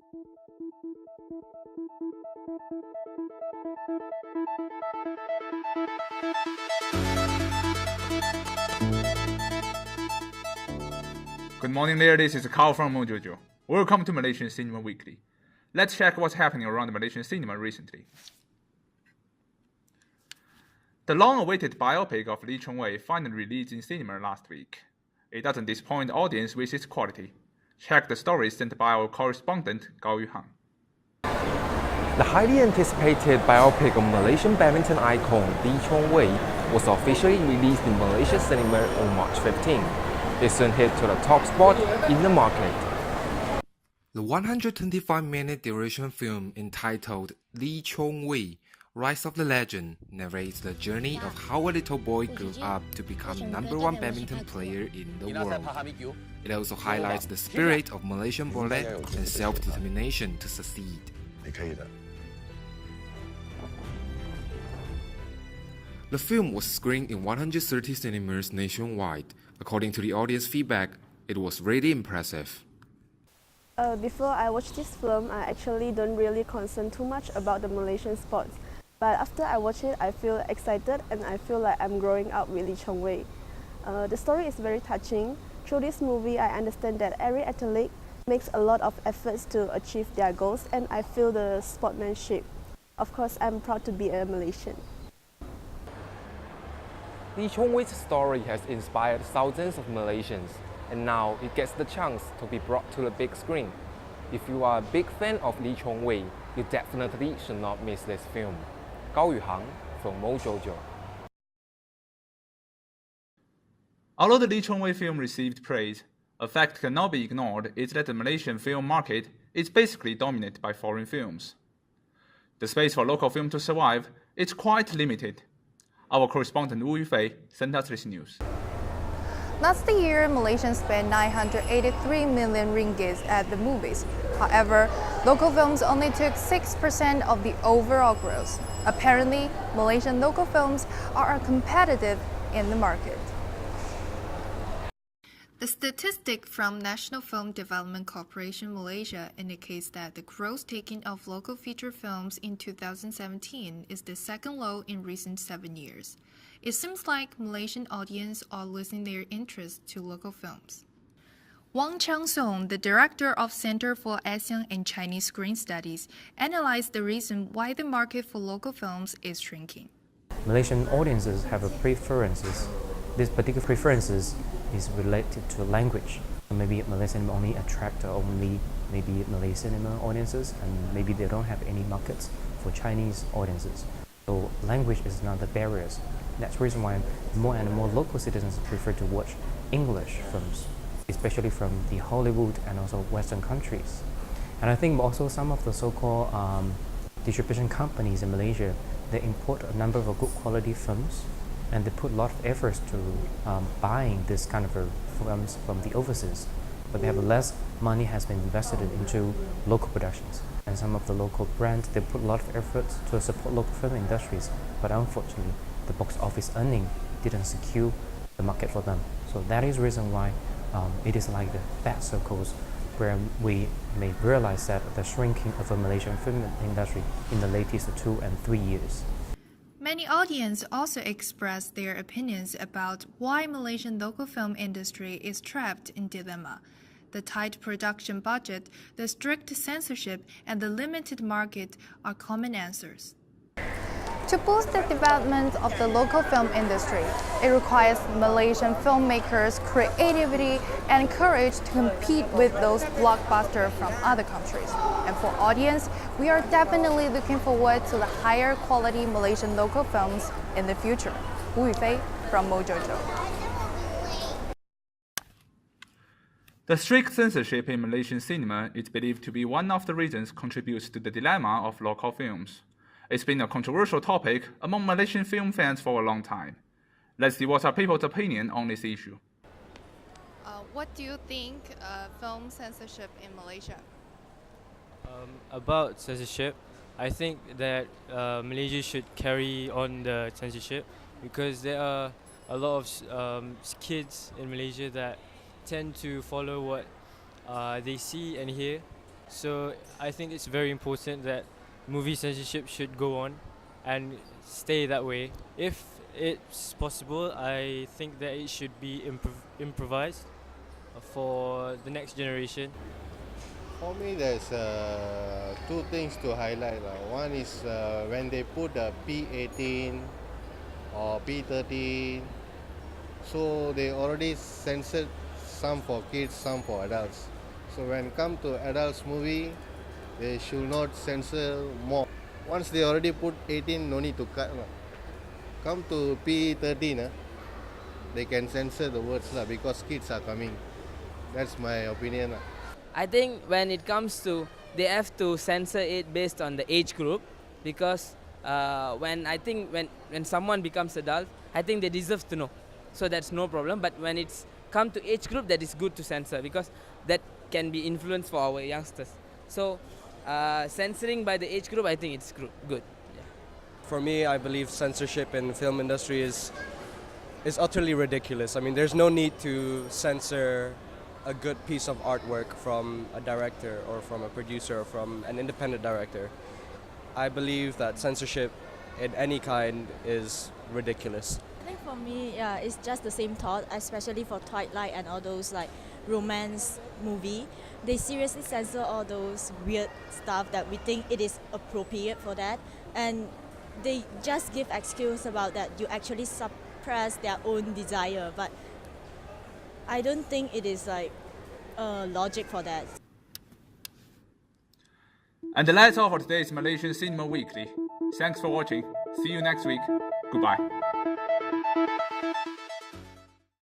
Good morning there, this is Carl from MOJOJO. Welcome to Malaysian Cinema Weekly. Let's check what's happening around Malaysian cinema recently. The long-awaited biopic of Lee Chong-wei finally released in cinema last week. It doesn't disappoint the audience with its quality. Check the story sent by our correspondent Gao Yuhang. The highly anticipated biopic of Malaysian badminton icon Lee Chong-wei was officially released in Malaysia cinema on March 15. It soon hit to the top spot in the market. The 125-minute duration film entitled Lee Chong-wei, Rise of the Legend narrates the journey of how a little boy grew up to become #1 badminton player in the world. It also highlights the spirit of Malaysian ballet and self-determination to succeed. The film was screened in 130 cinemas nationwide. According to the audience feedback, it was really impressive. Before I watch this film, I actually don't really concern too much about the Malaysian sports. But after I watch it, I feel excited and I feel like I'm growing up with Lee Chong-wei. The story is very touching. Through this movie, I understand that every athlete makes a lot of efforts to achieve their goals, and I feel the sportsmanship. Of course, I'm proud to be a Malaysian. Lee Chong-wei's story has inspired thousands of Malaysians, and now it gets the chance to be brought to the big screen. If you are a big fan of Lee Chong-wei, you definitely should not miss this film. Gao Yuhang from MOJOJO. Although the Lee Chong-wei film received praise, a fact cannot be ignored is that the Malaysian film market is basically dominated by foreign films. The space for local film to survive is quite limited. Our correspondent Wu Yufei sent us this news. Last year, Malaysians spent 983 million ringgit at the movies. However, local films only took 6% of the overall growth. Apparently, Malaysian local films are competitive in the market. The statistic from National Film Development Corporation Malaysia indicates that the gross taking of local feature films in 2017 is the second low in recent 7 years. It seems like Malaysian audience are losing their interest to local films. Wang Changsong, the director of Center for Asian and Chinese Screen Studies, analyzed the reason why the market for local films is shrinking. Malaysian audiences have a preferences. This particular preferences is related to language. Maybe Malaysian cinema only attract only maybe Malay cinema audiences, and maybe they don't have any markets for Chinese audiences. So language is another barrier. That's the reason why more and more local citizens prefer to watch English films, especially from the Hollywood and also Western countries. And I think also some of the so-called distribution companies in Malaysia, they import a number of good quality films, and they put a lot of efforts to buying this kind of films from the overseas. But they have less money has been invested into local productions. And some of the local brands, they put a lot of efforts to support local film industries, but unfortunately, the box office earning didn't secure the market for them. So that is the reason why it is like the fat circles where we may realize that the shrinking of the Malaysian film industry in the latest 2 and 3 years. Many audience also expressed their opinions about why Malaysian local film industry is trapped in dilemma. The tight production budget, the strict censorship, and the limited market are common answers. To boost the development of the local film industry, it requires Malaysian filmmakers' creativity and courage to compete with those blockbusters from other countries. And for audience, we are definitely looking forward to the higher quality Malaysian local films in the future. Wu Yufei from MOJOJO. The strict censorship in Malaysian cinema is believed to be one of the reasons contributes to the dilemma of local films. It's been a controversial topic among Malaysian film fans for a long time. Let's see what are people's opinion on this issue. What do you think film censorship in Malaysia? About censorship, I think that Malaysia should carry on the censorship because there are a lot of kids in Malaysia that tend to follow what they see and hear, So I think it's very important that movie censorship should go on and stay that way. If it's possible, I think that it should be improvised for the next generation. For me, there's two things to highlight. One is when they put the P18 or P13, so they already censored some for kids, some for adults. So when come to adults movie, they should not censor more. Once they already put 18, no need to cut. Come to P13, they can censor the words because kids are coming. That's my opinion. I think when it comes to, they have to censor it based on the age group, because when someone becomes adult, I think they deserve to know. So that's no problem. But when it's come to age group, that is good to censor, because that can be influence for our youngsters. So censoring by the age group, I think it's good. Yeah. For me, I believe censorship in the film industry is utterly ridiculous. I mean, there's no need to censor a good piece of artwork from a director or from a producer or from an independent director. I believe that censorship in any kind is ridiculous. I think for me, yeah, it's just the same thought, especially for Twilight and all those like romance movie. They seriously censor all those weird stuff that we think it is appropriate for that, and they just give excuse about that you actually suppress their own desire, but I don't think it is like logic for that. And that's all for today's Malaysian Cinema Weekly. Thanks for watching. See you next week. Goodbye.